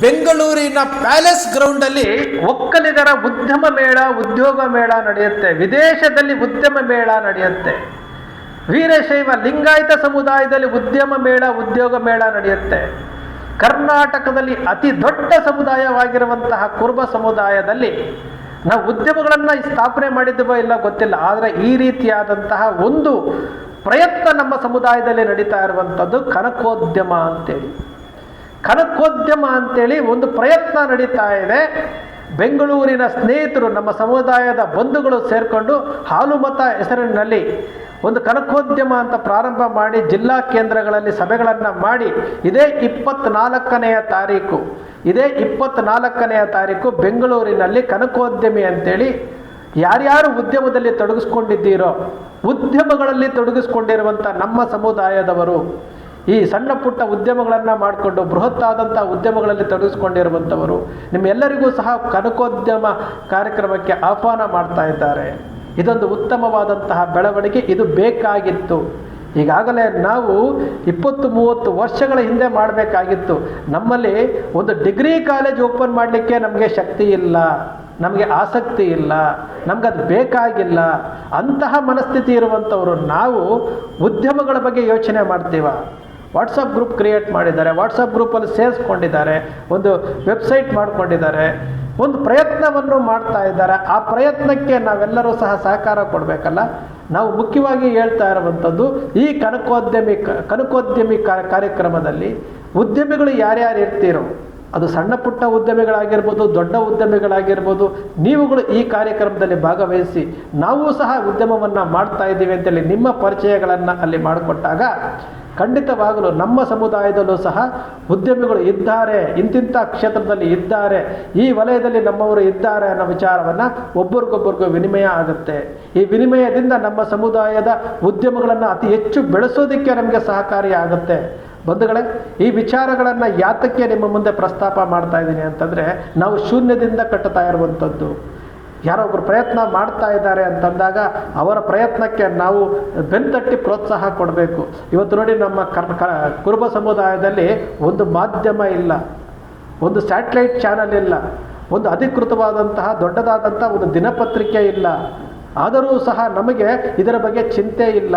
ಬೆಂಗಳೂರಿನ ಪ್ಯಾಲೇಸ್ ಗ್ರೌಂಡಲ್ಲಿ ಒಕ್ಕಲಿಗರ ಉದ್ಯಮ ಮೇಳ, ಉದ್ಯೋಗ ಮೇಳ ನಡೆಯುತ್ತೆ. ವಿದೇಶದಲ್ಲಿ ಉದ್ಯಮ ಮೇಳ ನಡೆಯುತ್ತೆ. ವೀರಶೈವ ಲಿಂಗಾಯತ ಸಮುದಾಯದಲ್ಲಿ ಉದ್ಯಮ ಮೇಳ, ಉದ್ಯೋಗ ಮೇಳ ನಡೆಯುತ್ತೆ. ಕರ್ನಾಟಕದಲ್ಲಿ ಅತಿ ದೊಡ್ಡ ಸಮುದಾಯವಾಗಿರುವಂತಹ ಕುರುಬ ಸಮುದಾಯದಲ್ಲಿ ನಾವು ಉದ್ಯಮಗಳನ್ನು ಸ್ಥಾಪನೆ ಮಾಡಿದ್ದೇವೋ ಇಲ್ಲ ಗೊತ್ತಿಲ್ಲ, ಆದರೆ ಈ ರೀತಿಯಾದಂತಹ ಒಂದು ಪ್ರಯತ್ನ ನಮ್ಮ ಸಮುದಾಯದಲ್ಲಿ ನಡೀತಾ ಇರುವಂಥದ್ದು ಕನಕೋದ್ಯಮ ಅಂತೇಳಿ. ಕನಕೋದ್ಯಮ ಅಂತೇಳಿ ಒಂದು ಪ್ರಯತ್ನ ನಡೀತಾ ಇದೆ. ಬೆಂಗಳೂರಿನ ಸ್ನೇಹಿತರು, ನಮ್ಮ ಸಮುದಾಯದ ಬಂಧುಗಳು ಸೇರಿಕೊಂಡು ಹಾಲುಮತ ಹೆಸರಿನಲ್ಲಿ ಒಂದು ಕನಕೋದ್ಯಮ ಅಂತ ಪ್ರಾರಂಭ ಮಾಡಿ ಜಿಲ್ಲಾ ಕೇಂದ್ರಗಳಲ್ಲಿ ಸಭೆಗಳನ್ನು ಮಾಡಿ ಇದೇ 24ನೇ ತಾರೀಕು ಬೆಂಗಳೂರಿನಲ್ಲಿ ಕನಕೋದ್ಯಮಿ ಅಂತೇಳಿ ಯಾರ್ಯಾರು ಉದ್ಯಮದಲ್ಲಿ ತೊಡಗಿಸ್ಕೊಂಡಿದ್ದೀರೋ, ಉದ್ಯಮಗಳಲ್ಲಿ ತೊಡಗಿಸ್ಕೊಂಡಿರುವಂಥ ನಮ್ಮ ಸಮುದಾಯದವರು, ಈ ಸಣ್ಣ ಪುಟ್ಟ ಉದ್ಯಮಗಳನ್ನು ಮಾಡಿಕೊಂಡು ಬೃಹತ್ತಾದಂಥ ಉದ್ಯಮಗಳಲ್ಲಿ ತೊಡಗಿಸ್ಕೊಂಡಿರುವಂಥವರು, ನಿಮ್ಮೆಲ್ಲರಿಗೂ ಸಹ ಕನಕೋದ್ಯಮ ಕಾರ್ಯಕ್ರಮಕ್ಕೆ ಆಹ್ವಾನ ಮಾಡ್ತಾ ಇದ್ದಾರೆ. ಇದೊಂದು ಉತ್ತಮವಾದಂತಹ ಬೆಳವಣಿಗೆ, ಇದು ಬೇಕಾಗಿತ್ತು. ಈಗಾಗಲೇ ನಾವು 20-30 ವರ್ಷಗಳ ಹಿಂದೆ ಮಾಡಬೇಕಾಗಿತ್ತು. ನಮ್ಮಲ್ಲಿ ಒಂದು ಡಿಗ್ರಿ ಕಾಲೇಜ್ ಓಪನ್ ಮಾಡಲಿಕ್ಕೆ ನಮಗೆ ಶಕ್ತಿ ಇಲ್ಲ, ನಮಗೆ ಆಸಕ್ತಿ ಇಲ್ಲ, ನಮಗದು ಬೇಕಾಗಿಲ್ಲ. ಅಂತಹ ಮನಸ್ಥಿತಿ ಇರುವಂಥವರು ನಾವು ಉದ್ಯಮಗಳ ಬಗ್ಗೆ ಯೋಚನೆ ಮಾಡ್ತೀವ. ವಾಟ್ಸಪ್ ಗ್ರೂಪ್ ಕ್ರಿಯೇಟ್ ಮಾಡಿದ್ದಾರೆ, ವಾಟ್ಸಪ್ ಗ್ರೂಪಲ್ಲಿ ಸೇರಿಸ್ಕೊಂಡಿದ್ದಾರೆ, ಒಂದು ವೆಬ್ಸೈಟ್ ಮಾಡ್ಕೊಂಡಿದ್ದಾರೆ, ಒಂದು ಪ್ರಯತ್ನವನ್ನು ಮಾಡ್ತಾ ಇದ್ದಾರೆ. ಆ ಪ್ರಯತ್ನಕ್ಕೆ ನಾವೆಲ್ಲರೂ ಸಹ ಸಹಕಾರ ಕೊಡಬೇಕಲ್ಲ. ನಾವು ಮುಖ್ಯವಾಗಿ ಹೇಳ್ತಾ ಇರುವಂಥದ್ದು ಈ ಕನಕೋದ್ಯಮಿ ಕಾರ್ಯಕ್ರಮದಲ್ಲಿ ಉದ್ಯಮಿಗಳು ಯಾರ್ಯಾರು ಇರ್ತೀರೋ, ಅದು ಸಣ್ಣ ಪುಟ್ಟ ಉದ್ಯಮಿಗಳಾಗಿರ್ಬೋದು, ದೊಡ್ಡ ಉದ್ಯಮಿಗಳಾಗಿರ್ಬೋದು, ನೀವುಗಳು ಈ ಕಾರ್ಯಕ್ರಮದಲ್ಲಿ ಭಾಗವಹಿಸಿ ನಾವು ಸಹ ಉದ್ಯಮವನ್ನು ಮಾಡ್ತಾ ಇದ್ದೀವಿ ಅಂತೇಳಿ ನಿಮ್ಮ ಪರಿಚಯಗಳನ್ನು ಅಲ್ಲಿ ಮಾಡಿಕೊಟ್ಟಾಗ ಖಂಡಿತವಾಗಲೂ ನಮ್ಮ ಸಮುದಾಯದಲ್ಲೂ ಸಹ ಉದ್ಯಮಿಗಳು ಇದ್ದಾರೆ, ಇಂತಿಂಥ ಕ್ಷೇತ್ರದಲ್ಲಿ ಇದ್ದಾರೆ, ಈ ವಲಯದಲ್ಲಿ ನಮ್ಮವರು ಇದ್ದಾರೆ ಅನ್ನೋ ವಿಚಾರವನ್ನು ಒಬ್ಬರಿಗೊಬ್ಬರಿಗೂ ವಿನಿಮಯ ಆಗುತ್ತೆ. ಈ ವಿನಿಮಯದಿಂದ ನಮ್ಮ ಸಮುದಾಯದ ಉದ್ಯಮಗಳನ್ನು ಅತಿ ಹೆಚ್ಚು ಬೆಳೆಸೋದಕ್ಕೆ ನಮಗೆ ಸಹಕಾರಿ ಆಗುತ್ತೆ. ಬಂಧುಗಳೇ, ಈ ವಿಚಾರಗಳನ್ನು ಯಾತಕ್ಕೆ ನಿಮ್ಮ ಮುಂದೆ ಪ್ರಸ್ತಾಪ ಮಾಡ್ತಾ ಇದ್ದೀನಿ ಅಂತಂದರೆ, ನಾವು ಶೂನ್ಯದಿಂದ ಕಟ್ಟುತ್ತಾ ಇರುವಂಥದ್ದು. ಯಾರೊಬ್ಬರು ಪ್ರಯತ್ನ ಮಾಡ್ತಾ ಇದ್ದಾರೆ ಅಂತಂದಾಗ ಅವರ ಪ್ರಯತ್ನಕ್ಕೆ ನಾವು ಬೆನ್ತಟ್ಟಿ ಪ್ರೋತ್ಸಾಹ ಕೊಡಬೇಕು. ಇವತ್ತು ನೋಡಿ, ನಮ್ಮ ಕುರುಬ ಸಮುದಾಯದಲ್ಲಿ ಒಂದು ಮಾಧ್ಯಮ ಇಲ್ಲ, ಒಂದು ಸ್ಯಾಟಲೈಟ್ ಚಾನಲ್ ಇಲ್ಲ, ಒಂದು ಅಧಿಕೃತವಾದಂತಹ ದೊಡ್ಡದಾದಂಥ ಒಂದು ದಿನಪತ್ರಿಕೆ ಇಲ್ಲ. ಆದರೂ ಸಹ ನಮಗೆ ಇದರ ಬಗ್ಗೆ ಚಿಂತೆ ಇಲ್ಲ,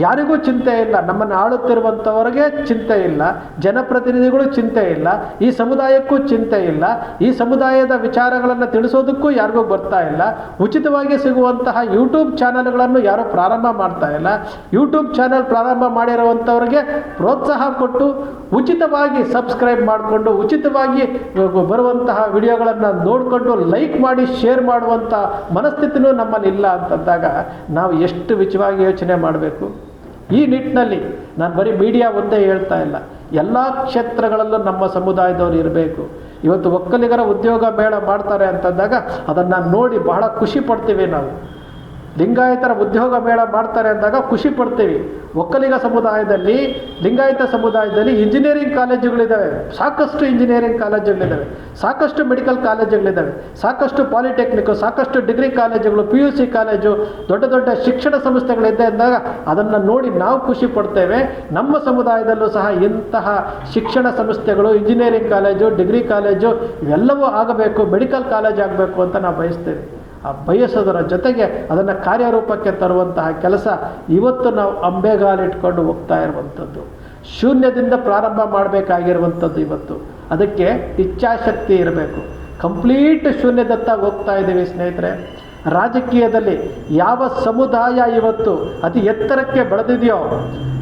ಯಾರಿಗೂ ಚಿಂತೆ ಇಲ್ಲ. ನಮ್ಮನ್ನು ಆಳುತ್ತಿರುವಂಥವರಿಗೆ ಚಿಂತೆ ಇಲ್ಲ, ಜನಪ್ರತಿನಿಧಿಗಳು ಚಿಂತೆ ಇಲ್ಲ, ಈ ಸಮುದಾಯಕ್ಕೂ ಚಿಂತೆ ಇಲ್ಲ, ಈ ಸಮುದಾಯದ ವಿಚಾರಗಳನ್ನು ತಿಳಿಸೋದಕ್ಕೂ ಯಾರಿಗೂ ಬರ್ತಾ ಇಲ್ಲ. ಉಚಿತವಾಗಿ ಸಿಗುವಂತಹ ಯೂಟ್ಯೂಬ್ ಚಾನಲ್ಗಳನ್ನು ಯಾರೂ ಪ್ರಾರಂಭ ಮಾಡ್ತಾ ಇಲ್ಲ. ಯೂಟ್ಯೂಬ್ ಚಾನಲ್ ಪ್ರಾರಂಭ ಮಾಡಿರುವಂಥವ್ರಿಗೆ ಪ್ರೋತ್ಸಾಹ ಕೊಟ್ಟು ಉಚಿತವಾಗಿ ಸಬ್ಸ್ಕ್ರೈಬ್ ಮಾಡಿಕೊಂಡು ಉಚಿತವಾಗಿ ಬರುವಂತಹ ವಿಡಿಯೋಗಳನ್ನು ನೋಡಿಕೊಂಡು ಲೈಕ್ ಮಾಡಿ ಶೇರ್ ಮಾಡುವಂಥ ಮನಸ್ಥಿತಿನೂ ನಮ್ಮಲ್ಲಿ ಇಲ್ಲ ಅಂತಂದಾಗ ನಾವು ಎಷ್ಟು ವಿಚವಾಗಿ ಯೋಚನೆ ಮಾಡಬೇಕು. ಈ ನಿಟ್ಟಿನಲ್ಲಿ ನಾನು ಬರೀ ಮೀಡಿಯಾ ಒಂದೇ ಹೇಳ್ತಾ ಇಲ್ಲ, ಎಲ್ಲ ಕ್ಷೇತ್ರಗಳಲ್ಲೂ ನಮ್ಮ ಸಮುದಾಯದವರು ಇರಬೇಕು. ಇವತ್ತು ಒಕ್ಕಲಿಗರ ಉದ್ಯೋಗ ಮೇಳ ಮಾಡ್ತಾರೆ ಅಂತಂದಾಗ ಅದನ್ನು ನೋಡಿ ಬಹಳ ಖುಷಿ ಪಡ್ತೀವಿ ನಾವು. ಲಿಂಗಾಯತರ ಉದ್ಯೋಗ ಮೇಳ ಮಾಡ್ತಾರೆ ಅಂದಾಗ ಖುಷಿ ಪಡ್ತೀವಿ. ಒಕ್ಕಲಿಗ ಸಮುದಾಯದಲ್ಲಿ, ಲಿಂಗಾಯತ ಸಮುದಾಯದಲ್ಲಿ ಇಂಜಿನಿಯರಿಂಗ್ ಕಾಲೇಜುಗಳಿದ್ದಾವೆ, ಸಾಕಷ್ಟು ಇಂಜಿನಿಯರಿಂಗ್ ಕಾಲೇಜುಗಳಿದ್ದಾವೆ, ಸಾಕಷ್ಟು ಮೆಡಿಕಲ್ ಕಾಲೇಜುಗಳಿದ್ದಾವೆ, ಸಾಕಷ್ಟು ಪಾಲಿಟೆಕ್ನಿಕ್ಕು, ಸಾಕಷ್ಟು ಡಿಗ್ರಿ ಕಾಲೇಜುಗಳು, PUC ಕಾಲೇಜು, ದೊಡ್ಡ ದೊಡ್ಡ ಶಿಕ್ಷಣ ಸಂಸ್ಥೆಗಳಿದೆ ಅಂದಾಗ ಅದನ್ನು ನೋಡಿ ನಾವು ಖುಷಿ ಪಡ್ತೇವೆ. ನಮ್ಮ ಸಮುದಾಯದಲ್ಲೂ ಸಹ ಇಂತಹ ಶಿಕ್ಷಣ ಸಂಸ್ಥೆಗಳು, ಇಂಜಿನಿಯರಿಂಗ್ ಕಾಲೇಜು, ಡಿಗ್ರಿ ಕಾಲೇಜು ಇವೆಲ್ಲವೂ ಆಗಬೇಕು, ಮೆಡಿಕಲ್ ಕಾಲೇಜ್ ಆಗಬೇಕು ಅಂತ ನಾವು ಬಯಸ್ತೇವೆ. ಆ ಬಯಸೋದರ ಜೊತೆಗೆ ಅದನ್ನು ಕಾರ್ಯರೂಪಕ್ಕೆ ತರುವಂತಹ ಕೆಲಸ ಇವತ್ತು ನಾವು ಅಂಬೆಗಾಲಿಟ್ಕೊಂಡು ಹೋಗ್ತಾ ಇರುವಂಥದ್ದು. ಶೂನ್ಯದಿಂದ ಪ್ರಾರಂಭ ಮಾಡಬೇಕಾಗಿರುವಂಥದ್ದು ಇವತ್ತು. ಅದಕ್ಕೆ ಇಚ್ಛಾಶಕ್ತಿ ಇರಬೇಕು. ಕಂಪ್ಲೀಟ್ ಶೂನ್ಯದತ್ತ ಹೋಗ್ತಾ ಇದ್ದೀವಿ ಸ್ನೇಹಿತರೆ. ರಾಜಕೀಯದಲ್ಲಿ ಯಾವ ಸಮುದಾಯ ಇವತ್ತು ಅತಿ ಎತ್ತರಕ್ಕೆ ಬೆಳೆದಿದೆಯೋ,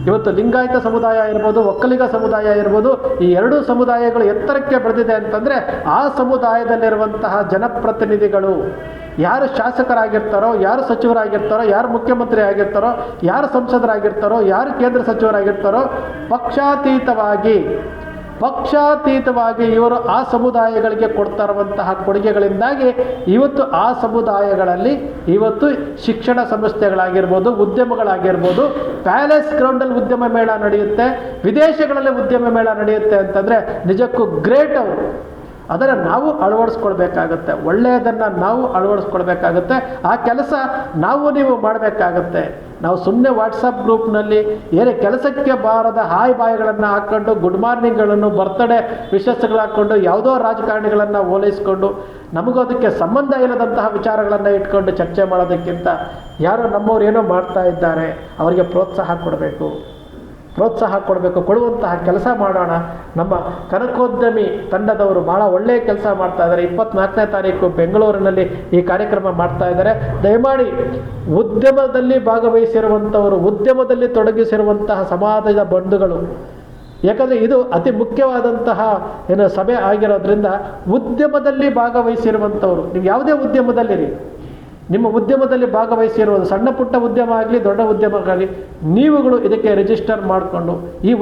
ಇವತ್ತು ಲಿಂಗಾಯತ ಸಮುದಾಯ ಇರ್ಬೋದು, ಒಕ್ಕಲಿಗ ಸಮುದಾಯ ಇರ್ಬೋದು, ಈ ಎರಡೂ ಸಮುದಾಯಗಳು ಎತ್ತರಕ್ಕೆ ಬೆಳೆದಿದೆ ಅಂತಂದರೆ ಆ ಸಮುದಾಯದಲ್ಲಿರುವಂತಹ ಜನಪ್ರತಿನಿಧಿಗಳು, ಯಾರು ಶಾಸಕರಾಗಿರ್ತಾರೋ, ಯಾರು ಸಚಿವರಾಗಿರ್ತಾರೋ, ಯಾರು ಮುಖ್ಯಮಂತ್ರಿ ಆಗಿರ್ತಾರೋ, ಯಾರು ಸಂಸದರಾಗಿರ್ತಾರೋ, ಯಾರು ಕೇಂದ್ರ ಸಚಿವರಾಗಿರ್ತಾರೋ, ಪಕ್ಷಾತೀತವಾಗಿ ಇವರು ಆ ಸಮುದಾಯಗಳಿಗೆ ಕೊಡ್ತಾ ಇರುವಂತಹ ಕೊಡುಗೆಗಳಿಂದಾಗಿ ಇವತ್ತು ಆ ಸಮುದಾಯಗಳಲ್ಲಿ ಇವತ್ತು ಶಿಕ್ಷಣ ಸಂಸ್ಥೆಗಳಾಗಿರ್ಬೋದು, ಉದ್ಯಮಗಳಾಗಿರ್ಬೋದು, ಪ್ಯಾಲೇಸ್ ಗ್ರೌಂಡಲ್ಲಿ ಉದ್ಯಮ ಮೇಳ ನಡೆಯುತ್ತೆ, ವಿದೇಶಗಳಲ್ಲಿ ಉದ್ಯಮ ಮೇಳ ನಡೆಯುತ್ತೆ ಅಂತಂದರೆ ನಿಜಕ್ಕೂ ಗ್ರೇಟ್ ಅವರು. ಅದನ್ನು ನಾವು ಅಳವಡಿಸ್ಕೊಳ್ಬೇಕಾಗತ್ತೆ, ಒಳ್ಳೆಯದನ್ನು ನಾವು ಅಳವಡಿಸ್ಕೊಳ್ಬೇಕಾಗತ್ತೆ. ಆ ಕೆಲಸ ನಾವು ನೀವು ಮಾಡಬೇಕಾಗತ್ತೆ. ನಾವು ಸುಮ್ಮನೆ ವಾಟ್ಸಪ್ ಗ್ರೂಪ್ನಲ್ಲಿ ಏನೇ ಕೆಲಸಕ್ಕೆ ಬಾರದ ಹಾಯ್ ಬಾಯ್ಗಳನ್ನು ಹಾಕ್ಕೊಂಡು ಗುಡ್ ಮಾರ್ನಿಂಗ್ಗಳನ್ನು ಬರ್ತ್ಡೇ ವಿಶಸ್ಗಳು ಹಾಕ್ಕೊಂಡು ಯಾವುದೋ ರಾಜಕಾರಣಿಗಳನ್ನು ಓಲೈಸ್ಕೊಂಡು ನಮಗೂ ಅದಕ್ಕೆ ಸಂಬಂಧ ಇಲ್ಲದಂತಹ ವಿಚಾರಗಳನ್ನು ಇಟ್ಕೊಂಡು ಚರ್ಚೆ ಮಾಡೋದಕ್ಕಿಂತ ಯಾರೋ ನಮ್ಮವ್ರು ಏನೋ ಮಾಡ್ತಾ ಇದ್ದಾರೆ ಅವರಿಗೆ ಪ್ರೋತ್ಸಾಹ ಕೊಡಬೇಕು, ಕೊಡುವಂತಹ ಕೆಲಸ ಮಾಡೋಣ. ನಮ್ಮ ಕನಕೋದ್ಯಮಿ ತಂಡದವರು ಭಾಳ ಒಳ್ಳೆಯ ಕೆಲಸ ಮಾಡ್ತಾ ಇದ್ದಾರೆ. 24ನೇ ತಾರೀಕು ಬೆಂಗಳೂರಿನಲ್ಲಿ ಈ ಕಾರ್ಯಕ್ರಮ ಮಾಡ್ತಾ ಇದ್ದಾರೆ. ದಯಮಾಡಿ ಉದ್ಯಮದಲ್ಲಿ ಭಾಗವಹಿಸಿರುವಂಥವರು, ಉದ್ಯಮದಲ್ಲಿ ತೊಡಗಿಸಿರುವಂತಹ ಸಮಾಜದ ಬಂಧುಗಳು, ಯಾಕಂದರೆ ಇದು ಅತಿ ಮುಖ್ಯವಾದಂತಹ ಸಭೆ ಆಗಿರೋದ್ರಿಂದ ಉದ್ಯಮದಲ್ಲಿ ಭಾಗವಹಿಸಿರುವಂಥವ್ರು, ನೀವು ಯಾವುದೇ ಉದ್ಯಮದಲ್ಲಿರಿ, ನಿಮ್ಮ ಉದ್ಯಮದಲ್ಲಿ ಭಾಗವಹಿಸಿರುವುದು ಸಣ್ಣ ಪುಟ್ಟ ಉದ್ಯಮ ಆಗಲಿ ದೊಡ್ಡ ಉದ್ಯಮ ಆಗಲಿ, ನೀವುಗಳು ಇದಕ್ಕೆ ರಿಜಿಸ್ಟರ್ ಮಾಡಿಕೊಂಡು ಈ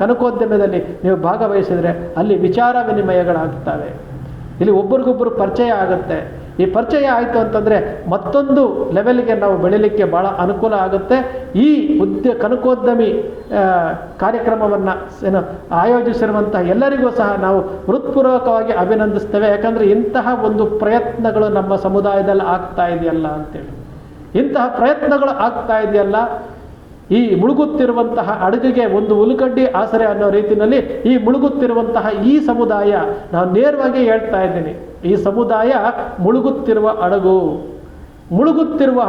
ಕನಕೋದ್ಯಮದಲ್ಲಿ ನೀವು ಭಾಗವಹಿಸಿದರೆ ಅಲ್ಲಿ ವಿಚಾರ ವಿನಿಮಯಗಳಾಗ್ತವೆ. ಇಲ್ಲಿ ಒಬ್ರಿಗೊಬ್ಬರು ಪರಿಚಯ ಆಗುತ್ತೆ. ಈ ಪರಿಚಯ ಆಯಿತು ಅಂತಂದರೆ ಮತ್ತೊಂದು ಲೆವೆಲ್ಗೆ ನಾವು ಬೆಳೀಲಿಕ್ಕೆ ಭಾಳ ಅನುಕೂಲ ಆಗುತ್ತೆ. ಈ ಕನಕೋದ್ಯಮಿ ಕಾರ್ಯಕ್ರಮವನ್ನು ಆಯೋಜಿಸಿರುವಂತಹ ಎಲ್ಲರಿಗೂ ಸಹ ನಾವು ಹೃತ್ಪೂರ್ವಕವಾಗಿ ಅಭಿನಂದಿಸ್ತೇವೆ. ಯಾಕಂದರೆ ಇಂತಹ ಒಂದು ಪ್ರಯತ್ನಗಳು ನಮ್ಮ ಸಮುದಾಯದಲ್ಲಿ ಆಗ್ತಾ ಇದೆಯಲ್ಲ ಅಂತೇಳಿ, ಇಂತಹ ಪ್ರಯತ್ನಗಳು ಆಗ್ತಾ ಇದೆಯಲ್ಲ, ಈ ಮುಳುಗುತ್ತಿರುವಂತಹ ಹಡಗಿಗೆ ಒಂದು ಉಲ್ಕಡ್ಡಿ ಆಸರೆ ಅನ್ನೋ ರೀತಿಯಲ್ಲಿ ಈ ಮುಳುಗುತ್ತಿರುವಂತಹ ಈ ಸಮುದಾಯ, ನಾನು ನೇರವಾಗಿ ಹೇಳ್ತಾ ಇದ್ದೀನಿ, ಈ ಸಮುದಾಯ ಮುಳುಗುತ್ತಿರುವ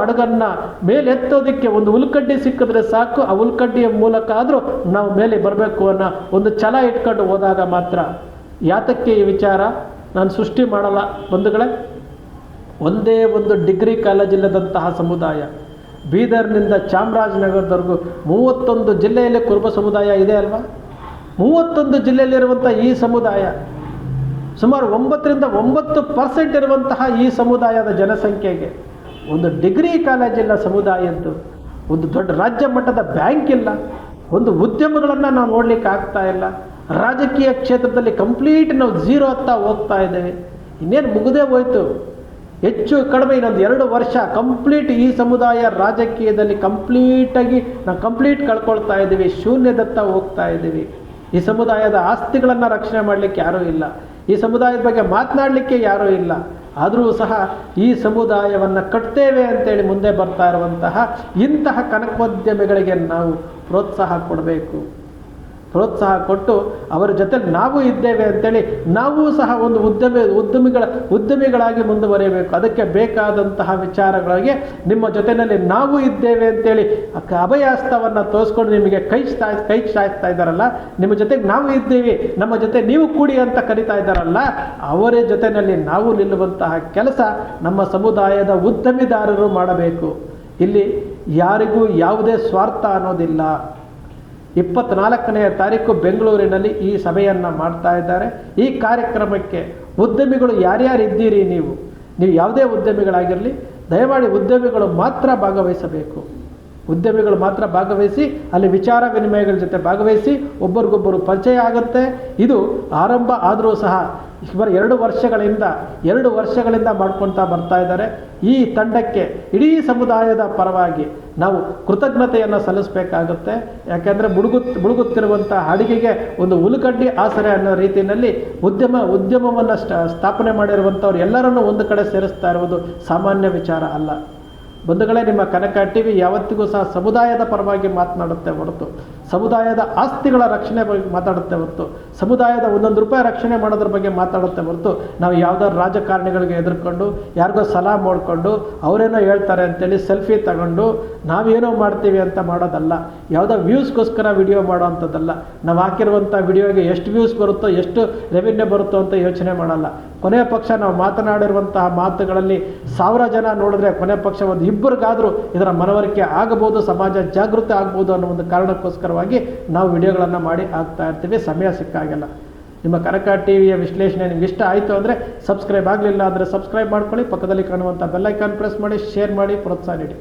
ಹಡಗನ್ನು ಮೇಲೆತ್ತೋದಕ್ಕೆ ಒಂದು ಉಲ್ಕಡ್ಡಿ ಸಿಕ್ಕಿದ್ರೆ ಸಾಕು, ಆ ಉಲ್ಕಡ್ಡಿಯ ಮೂಲಕ ಆದರೂ ನಾವು ಮೇಲೆ ಬರಬೇಕು ಅನ್ನೋ ಒಂದು ಛಲ ಇಟ್ಕೊಂಡು ಹೋದಾಗ ಮಾತ್ರ. ಯಾತಕ್ಕೆ ಈ ವಿಚಾರ ನಾನು ಸೃಷ್ಟಿ ಮಾಡಲ್ಲ ಬಂಧುಗಳೇ, ಒಂದೇ ಒಂದು ಡಿಗ್ರಿ ಕಾಲೇಜ್ ಇಲ್ಲದಂತಹ ಸಮುದಾಯ, ಬೀದರ್ನಿಂದ ಚಾಮರಾಜನಗರದವರೆಗೂ 31 ಜಿಲ್ಲೆಯಲ್ಲಿ ಕುರುಬ ಸಮುದಾಯ ಇದೆ ಅಲ್ವಾ. 31 ಜಿಲ್ಲೆಯಲ್ಲಿರುವಂಥ ಈ ಸಮುದಾಯ, ಸುಮಾರು 9% ಇರುವಂತಹ ಈ ಸಮುದಾಯದ ಜನಸಂಖ್ಯೆಗೆ ಒಂದು ಡಿಗ್ರಿ ಕಾಲೇಜಿಲ್ಲ ಸಮುದಾಯದ್ದು, ಒಂದು ದೊಡ್ಡ ರಾಜ್ಯ ಮಟ್ಟದ ಬ್ಯಾಂಕ್ ಇಲ್ಲ, ಒಂದು ಉದ್ಯಮಗಳನ್ನು ನಾವು ನೋಡಲಿಕ್ಕೆ ಆಗ್ತಾ ಇಲ್ಲ, ರಾಜಕೀಯ ಕ್ಷೇತ್ರದಲ್ಲಿ ಕಂಪ್ಲೀಟ್ ನಾವು ಝೀರೋ ಹತ್ತಾ ಹೋಗ್ತಾ ಇದ್ದೇವೆ. ಇನ್ನೇನು ಮುಗಿದೇ ಹೋಯ್ತು, ಹೆಚ್ಚು ಕಡಿಮೆ ಇನ್ನೊಂದು 2 ವರ್ಷ ಕಂಪ್ಲೀಟ್ ಈ ಸಮುದಾಯ ರಾಜಕೀಯದಲ್ಲಿ ಕಂಪ್ಲೀಟ್ ಕಳ್ಕೊಳ್ತಾ ಇದ್ದೀವಿ, ಶೂನ್ಯದತ್ತ ಹೋಗ್ತಾ ಇದ್ದೀವಿ. ಈ ಸಮುದಾಯದ ಆಸ್ತಿಗಳನ್ನು ರಕ್ಷಣೆ ಮಾಡಲಿಕ್ಕೆ ಯಾರೂ ಇಲ್ಲ, ಈ ಸಮುದಾಯದ ಬಗ್ಗೆ ಮಾತನಾಡಲಿಕ್ಕೆ ಯಾರೂ ಇಲ್ಲ. ಆದರೂ ಸಹ ಈ ಸಮುದಾಯವನ್ನು ಕಟ್ತೇವೆ ಅಂತೇಳಿ ಮುಂದೆ ಬರ್ತಾ ಇರುವಂತಹ ಇಂತಹ ಕನಕೋದ್ಯಮಿಗಳಿಗೆ ನಾವು ಪ್ರೋತ್ಸಾಹ ಕೊಟ್ಟು ಅವರ ಜೊತೆ ನಾವು ಇದ್ದೇವೆ ಅಂತೇಳಿ ನಾವು ಸಹ ಒಂದು ಉದ್ಯಮಿಗಳಾಗಿ ಮುಂದುವರಿಯಬೇಕು. ಅದಕ್ಕೆ ಬೇಕಾದಂತಹ ವಿಚಾರಗಳಿಗೆ ನಿಮ್ಮ ಜೊತೆಯಲ್ಲಿ ನಾವು ಇದ್ದೇವೆ ಅಂತೇಳಿ ಅಭಯಹಸ್ತವನ್ನು ತೋರಿಸ್ಕೊಂಡು ನಿಮಗೆ ಕೈ ಚಾಚ್ತಾ ಇದ್ದಾರಲ್ಲ, ನಿಮ್ಮ ಜೊತೆಗೆ ನಾವು ಇದ್ದೀವಿ, ನಮ್ಮ ಜೊತೆ ನೀವು ಕೂಡಿ ಅಂತ ಕರೀತಾ ಇದ್ದಾರಲ್ಲ, ಅವರ ಜೊತೆಯಲ್ಲಿ ನಾವು ನಿಲ್ಲುವಂತಹ ಕೆಲಸ ನಮ್ಮ ಸಮುದಾಯದ ಉದ್ಯಮಿದಾರರು ಮಾಡಬೇಕು. ಇಲ್ಲಿ ಯಾರಿಗೂ ಯಾವುದೇ ಸ್ವಾರ್ಥ ಅನ್ನೋದಿಲ್ಲ. 24ನೇ ತಾರೀಕು ಬೆಂಗಳೂರಿನಲ್ಲಿ ಈ ಸಭೆಯನ್ನು ಮಾಡ್ತಾ ಇದ್ದಾರೆ. ಈ ಕಾರ್ಯಕ್ರಮಕ್ಕೆ ಉದ್ಯಮಿಗಳು ಯಾರ್ಯಾರಿದ್ದೀರಿ, ನೀವು ಯಾವುದೇ ಉದ್ಯಮಿಗಳಾಗಿರಲಿ, ದಯಮಾಡಿ ಉದ್ಯಮಿಗಳು ಮಾತ್ರ ಭಾಗವಹಿಸಬೇಕು. ಉದ್ಯಮಿಗಳು ಮಾತ್ರ ಭಾಗವಹಿಸಿ ಅಲ್ಲಿ ವಿಚಾರ ವಿನಿಮಯಗಳ ಜೊತೆ ಭಾಗವಹಿಸಿ ಒಬ್ಬರಿಗೊಬ್ಬರು ಪರಿಚಯ ಆಗುತ್ತೆ. ಇದು ಆರಂಭ ಆದರೂ ಸಹ ಸುಮಾರು 2 ವರ್ಷಗಳಿಂದ ಮಾಡ್ಕೊಳ್ತಾ ಬರ್ತಾ ಇದ್ದಾರೆ. ಈ ತಂಡಕ್ಕೆ ಇಡೀ ಸಮುದಾಯದ ಪರವಾಗಿ ನಾವು ಕೃತಜ್ಞತೆಯನ್ನು ಸಲ್ಲಿಸಬೇಕಾಗುತ್ತೆ. ಯಾಕೆಂದರೆ ಮುಳುಗುತ್ತಿರುವಂಥ ಹಡಗಿಗೆ ಒಂದು ಉಲ್ಕಡ್ಡಿ ಆಸರೆ ಅನ್ನೋ ರೀತಿಯಲ್ಲಿ ಉದ್ಯಮವನ್ನು ಸ್ಥಾಪನೆ ಮಾಡಿರುವಂಥವ್ರು ಎಲ್ಲರನ್ನೂ ಒಂದು ಕಡೆ ಸೇರಿಸ್ತಾ ಇರುವುದು ಸಾಮಾನ್ಯ ವಿಚಾರ ಅಲ್ಲ. ಬಂಧುಗಳೇ, ನಿಮ್ಮ ಕನಕ ಟಿವಿ ಯಾವತ್ತಿಗೂ ಸಹ ಸಮುದಾಯದ ಪರವಾಗಿ ಮಾತನಾಡುತ್ತೆ ಹೊರತು, ಸಮುದಾಯದ ಆಸ್ತಿಗಳ ರಕ್ಷಣೆ ಬಗ್ಗೆ ಮಾತಾಡುತ್ತೆ ಹೊರತು, ಸಮುದಾಯದ ₹1 ರಕ್ಷಣೆ ಮಾಡೋದ್ರ ಬಗ್ಗೆ ಮಾತಾಡುತ್ತೆ ಹೊರತು, ನಾವು ಯಾವುದಾದ್ರು ರಾಜಕಾರಣಿಗಳಿಗೆ ಎದುರ್ಕೊಂಡು ಯಾರಿಗೋ ಸಲಹೆ ಮಾಡಿಕೊಂಡು ಅವರೇನೋ ಹೇಳ್ತಾರೆ ಅಂತೇಳಿ ಸೆಲ್ಫಿ ತಗೊಂಡು ನಾವೇನೋ ಮಾಡ್ತೀವಿ ಅಂತ ಮಾಡೋದಲ್ಲ. ಯಾವುದೋ ವ್ಯೂಸ್ಗೋಸ್ಕರ ವಿಡಿಯೋ ಮಾಡೋ ಅಂಥದ್ದಲ್ಲ. ನಾವು ಹಾಕಿರುವಂಥ ವಿಡಿಯೋಗೆ ಎಷ್ಟು ವ್ಯೂಸ್ ಬರುತ್ತೋ, ಎಷ್ಟು ರೆವಿನ್ಯೂ ಬರುತ್ತೋ ಅಂತ ಯೋಚನೆ ಮಾಡಲ್ಲ. ಕೊನೆಯ ಪಕ್ಷ ನಾವು ಮಾತನಾಡಿರುವಂತಹ ಮಾತುಗಳಲ್ಲಿ 1000 ಜನ ನೋಡಿದ್ರೆ ಕೊನೆಯ ಪಕ್ಷ ಒಂದು 2 ಇದರ ಮನವರಿಕೆ ಆಗಬಹುದು, ಸಮಾಜ ಜಾಗೃತಿ ಆಗ್ಬೋದು ಅನ್ನೋ ಒಂದು ಕಾರಣಕ್ಕೋಸ್ಕರವಾಗಿ ನಾವು ವಿಡಿಯೋಗಳನ್ನು ಮಾಡಿ ಆಗ್ತಾ ಇರ್ತೀವಿ ಸಮಯ ಸಿಕ್ಕಾಗೆಲ್ಲ. ನಿಮ್ಮ ಕನಕ ಟಿವಿಯ ವಿಶ್ಲೇಷಣೆ ನಿಮ್ಗೆ ಇಷ್ಟ ಆಯಿತು ಅಂದರೆ ಸಬ್ಸ್ಕ್ರೈಬ್ ಆಗಲಿಲ್ಲ ಅಂದರೆ ಸಬ್ಸ್ಕ್ರೈಬ್ ಮಾಡ್ಕೊಳ್ಳಿ, ಪಕ್ಕದಲ್ಲಿ ಕಾಣುವಂಥ ಬೆಲ್ ಐಕಾನ್ ಪ್ರೆಸ್ ಮಾಡಿ, ಶೇರ್ ಮಾಡಿ, ಪ್ರೋತ್ಸಾಹ ನೀಡಿ.